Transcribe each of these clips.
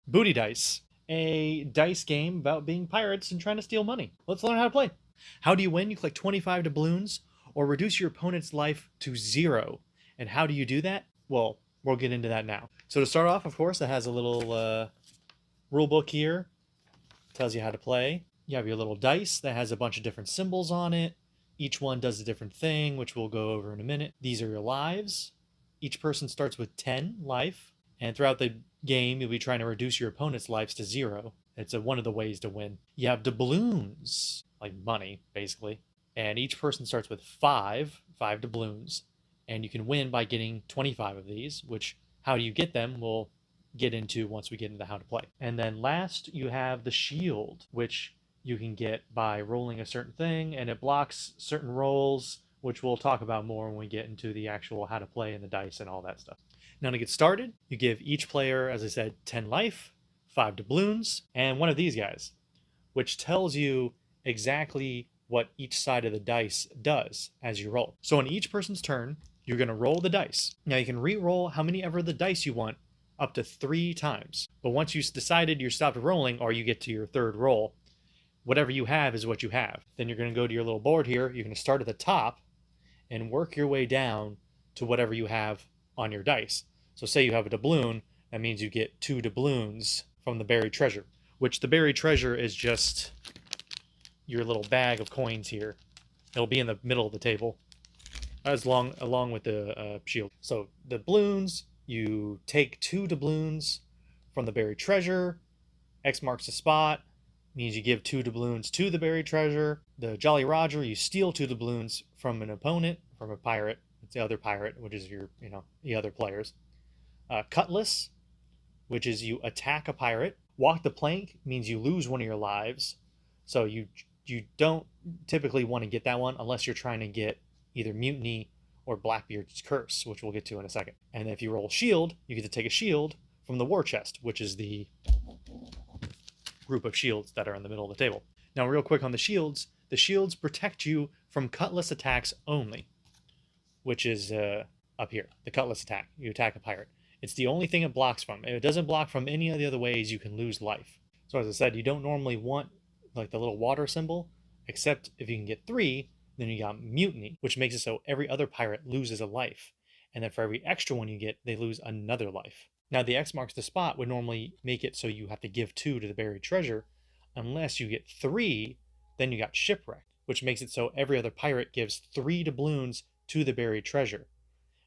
Booty Dice, a dice game about being pirates and trying to steal money. Let's learn how to play. How do you win? You collect 25 doubloons or reduce your opponent's life to 0. And how do you do that? Well, we'll get into that now. So to start off, of course, it has a little rule book here. Tells you how to play. You have your little dice that has a bunch of different symbols on it. Each one does a different thing, which we'll go over in a minute. These are your lives. Each person starts with 10 life. And throughout the game, you'll be trying to reduce your opponent's lives to 0. It's one of the ways to win. You have doubloons, like money, basically. And each person starts with 5 doubloons. And you can win by getting 25 of these, which, how do you get them, we'll get into once we get into how to play. And then last, you have the shield, which you can get by rolling a certain thing, and it blocks certain rolls, which we'll talk about more when we get into the actual how to play and the dice and all that stuff. Now to get started, you give each player, as I said, 10 life, 5 doubloons, and one of these guys, which tells you exactly what each side of the dice does as you roll. So on each person's turn, you're going to roll the dice. Now you can re-roll how many ever the dice you want, up to 3 times. But once you've decided you stopped rolling, or you get to your third roll, whatever you have is what you have. Then you're going to go to your little board here. You're going to start at the top and work your way down to whatever you have on your dice. So say you have a doubloon, that means you get 2 doubloons from the buried treasure, which the buried treasure is just your little bag of coins here. It'll be in the middle of the table, along with the shield. So doubloons, you take 2 doubloons from the buried treasure. X marks the spot, means you give 2 doubloons to the buried treasure. The Jolly Roger, you steal 2 doubloons from an opponent, from a pirate. It's the other pirate, which is your, the other players. Cutlass, which is you attack a pirate. Walk the plank means you lose one of your lives. So you don't typically want to get that one unless you're trying to get either mutiny or Blackbeard's curse, which we'll get to in a second. And if you roll shield, you get to take a shield from the war chest, which is the group of shields that are in the middle of the table. Now, real quick on the shields protect you from cutlass attacks only, which is up here, the cutlass attack. You attack a pirate. It's the only thing it blocks from. If it doesn't block from any of the other ways, you can lose life. So as I said, you don't normally want like the little water symbol, except if you can get 3, then you got mutiny, which makes it so every other pirate loses a life. And then for every extra one you get, they lose another life. Now the X marks the spot would normally make it so you have to give 2 to the buried treasure. Unless you get 3, then you got shipwrecked, which makes it so every other pirate gives 3 doubloons to the buried treasure.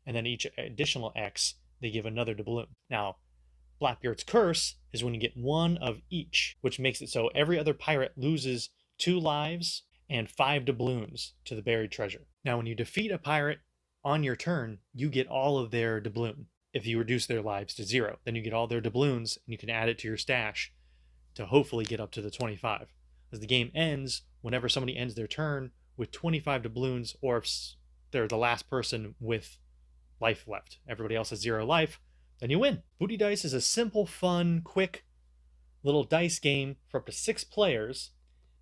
And then each additional X, they give another doubloon. Now, Blackbeard's curse is when you get 1 of each, which makes it so every other pirate loses 2 lives and 5 doubloons to the buried treasure. Now, when you defeat a pirate on your turn, you get all of their doubloon. If you reduce their lives to 0, then you get all their doubloons and you can add it to your stash to hopefully get up to the 25. As the game ends, whenever somebody ends their turn with 25 doubloons, or if they're the last person with life left, everybody else has 0 life, then you win. Booty Dice is a simple, fun, quick little dice game for up to 6 players.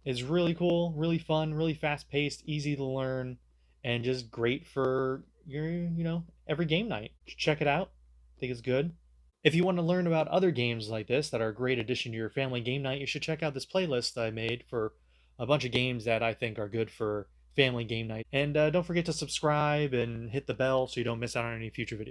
It's really cool, really fun, really fast-paced, easy to learn, and just great for your, every game night. Check it out. I think it's good. If you want to learn about other games like this that are a great addition to your family game night, you should check out this playlist I made for a bunch of games that I think are good for family game night. And don't forget to subscribe and hit the bell so you don't miss out on any future videos.